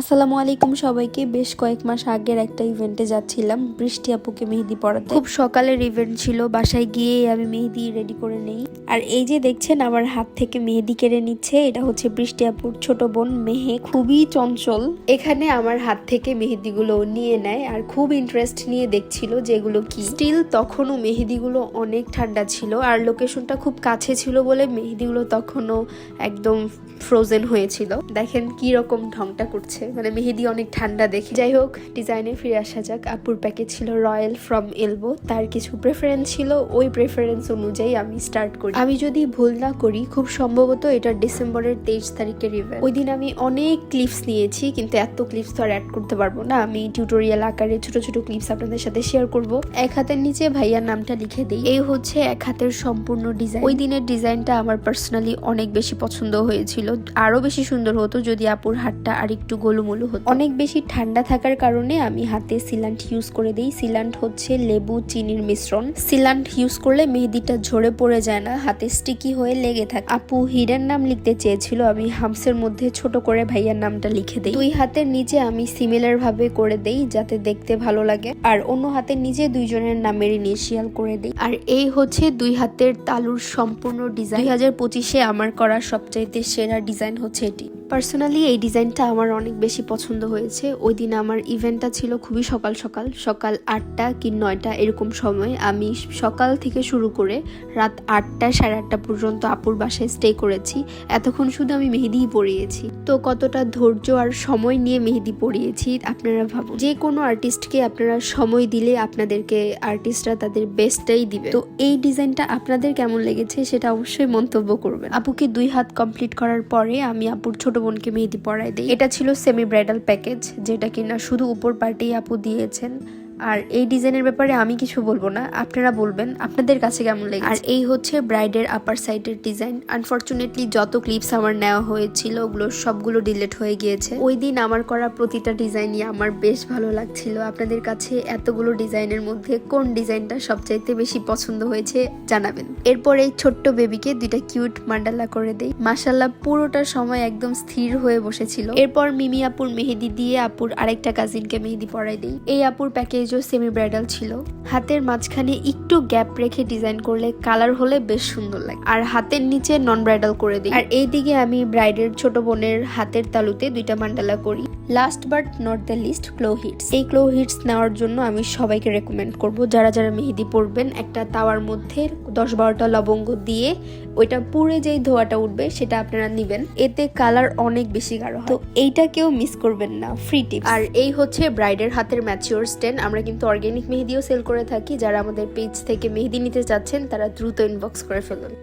আসসালামু আলাইকুম সবাইকে। বেশ কয়েক মাস আগের একটা ইভেন্টে যাচ্ছিলাম বৃষ্টি আপুকে মেহেদি পরাতে। খুব সকালের ইভেন্ট ছিল, বাসায় গিয়ে আমি মেহেদি রেডি করে নেই। আর এই যে দেখছেন আমার হাত থেকে মেহেদি কেড়ে নিচ্ছে, এটা হচ্ছে বৃষ্টি আপুর ছোট বোন মেহে, খুবই চঞ্চল। এখানে আমার হাত থেকে মেহেদিগুলো নিয়ে নেয় আর খুব ইন্টারেস্ট নিয়ে দেখছিল যেগুলো কি। স্টিল তখনও মেহেদিগুলো অনেক ঠান্ডা ছিল আর লোকেশনটা খুব কাছে ছিল বলে মেহেদিগুলো তখনও একদম ফ্রোজেন হয়েছিল। দেখেন কি রকম ঢংটা করছে, মানে মেহেদি অনেক ঠান্ডা দেখে। যাই হোক, ডিজাইনে ফিরে আসা যাক। আপুর প্যাকেজ ছিল রয়্যাল ফ্রম এলবো, তার কিছু প্রেফারেন্স ছিল, ওই প্রেফারেন্স অনুযায়ী আমি স্টার্ট করি। আমি যদি ভুল না করি খুব সম্ভবত এটা ডিসেম্বরের 23 তারিখের ইভেন্ট। ওই দিন আমি অনেক ক্লিপস নিয়েছি, কিন্তু এত ক্লিপস তো আর অ্যাড করতে পারবো না। আমি টিউটোরিয়াল আকারে ছোট ছোট ক্লিপস আপনাদের সাথে শেয়ার করব। এক হাতের নিচে ভাইয়ার নামটা লিখে দিই। এই হচ্ছে এক হাতের সম্পূর্ণ ডিজাইন। ওই দিনের ডিজাইনটা আমার পার্সোনালি অনেক বেশি পছন্দ হয়েছিল। আরো বেশি সুন্দর হতো যদি আপুর হাতটা আর একটু গোলুমোলু হতো। অনেক বেশি ঠান্ডা থাকার কারণে আমি হাতে সিলান্ট ইউজ করে দিই। সিলান্ট হচ্ছে লেবু চিনির মিশ্রণ। সিলান্ট ইউজ করলে মেহেদিটা ঝরে পড়ে যায় না, হাতে স্টিকি হয়ে লেগে থাকে। আপু হিরের নাম লিখতে চেয়েছিল, আমি হামসের মধ্যে ছোট করে ভাইয়ার নামটা লিখে দিই। দুই হাতের নিচে আমি সিমিলার ভাবে করে দেই যাতে দেখতে ভালো লাগে, আর অন্য হাতের নিচে দুইজনের নামের ইনিশিয়াল করে দিই। আর এই হচ্ছে দুই হাতের তালুর সম্পূর্ণ ডিজাইন। 2025-এ আমার করা সবচাইতে সেরা ডিজাইন হচ্ছে এটি। পার্সোনালি এই ডিজাইনটা আমার অনেক বেশি পছন্দ হয়েছে। ওই দিন আমার ইভেন্টটা ছিল খুবই সকাল 8টা কি 9টা এরকম সময়। আমি সকাল থেকে শুরু করে রাত 8টা 8:30 পর্যন্ত আপুর বাসায় স্টে করেছি। এতক্ষণ শুধু আমি মেহেদিই পরিয়েছি। তো কতটা ধৈর্য আর সময় নিয়ে মেহেদি পরিয়েছি আপনারা ভাবুন। যে কোনো আর্টিস্টকে আপনারা সময় দিলে আপনাদেরকে আর্টিস্টরা তাদের বেস্টটাই দিবে। তো এই ডিজাইনটা আপনাদের কেমন লেগেছে সেটা অবশ্যই মন্তব্য করবেন। আপুকে 2 হাত কমপ্লিট করার পরে আমি আপুর ছোট বোনকে মেহেদি পরাই দিই। এটা ছিল সেমি ব্রাইডাল প্যাকেজ, যেটা কিনা শুধু উপর পার্টেই আপু দিয়েছেন। আর এই ডিজাইনের ব্যাপারে আমি কিছু বলবো না, আপনারা বলবেন আপনাদের কাছে কেমন লেগেছে। আর এই হচ্ছে ব্রাইডের আপার সাইডের ডিজাইন। আনফরচুনেটলি যত ক্লিপস আমার নেওয়া হয়েছিল ওগুলো সবগুলো ডিলিট হয়ে গিয়েছে। ওই দিন আমার করা প্রতিটা ডিজাইনই আমার বেশ ভালো লাগছিল। আপনাদের কাছে এতগুলো ডিজাইনের মধ্যে কোন ডিজাইনটা সবচাইতে বেশি পছন্দ হয়েছে জানাবেন। এরপর এই ছোট্ট বেবিকে 2টা কিউট মান্ডালা করে দেই। মাশাআল্লাহ পুরোটা সময় একদম স্থির হয়ে বসেছিল। এরপর মিমি আপুর মেহেদি দিয়ে আপুর আরেকটা কাজিনকে মেহেদি পরাই দিই। এই আপুর প্যাকেজ সেমি ব্রাইডাল ছিল। হাতের মাঝখানে একটু গ্যাপ রেখে ডিজাইন করলে কালার হলে বেশ সুন্দর লাগে। আর হাতের নিচে নন ব্রাইডাল করে দিই। আর এইদিকে আমি ব্রাইডের ছোট বোনের হাতের তালুতে 2টা মান্ডালা করি। Last but not the least, ক্লো হিটস। এই ক্লো হিটস নেওয়ার জন্য আমি সবাইকে রেকমেন্ড করব, যারা যারা মেহেদি পরবেন একটা তাওয়ার মধ্যে 10-12টা লবঙ্গ দিয়ে ওইটা পুড়ে যেই ধোয়াটা উঠবে সেটা আপনারা নিবেন, এতে কালার অনেক বেশি গাঢ় হয়। তো এইটা কেউ মিস করবেন না, ফ্রি টিপস। আর এই হচ্ছে ব্রাইডের হাতের ম্যাচিওর স্টেন। আমরা কিন্তু অর্গানিক মেহেদিও সেল করে থাকি। যারা আমাদের পেজ থেকে মেহেদি নিতে চাচ্ছেন তারা দ্রুত ইনবক্স করে ফেলুন।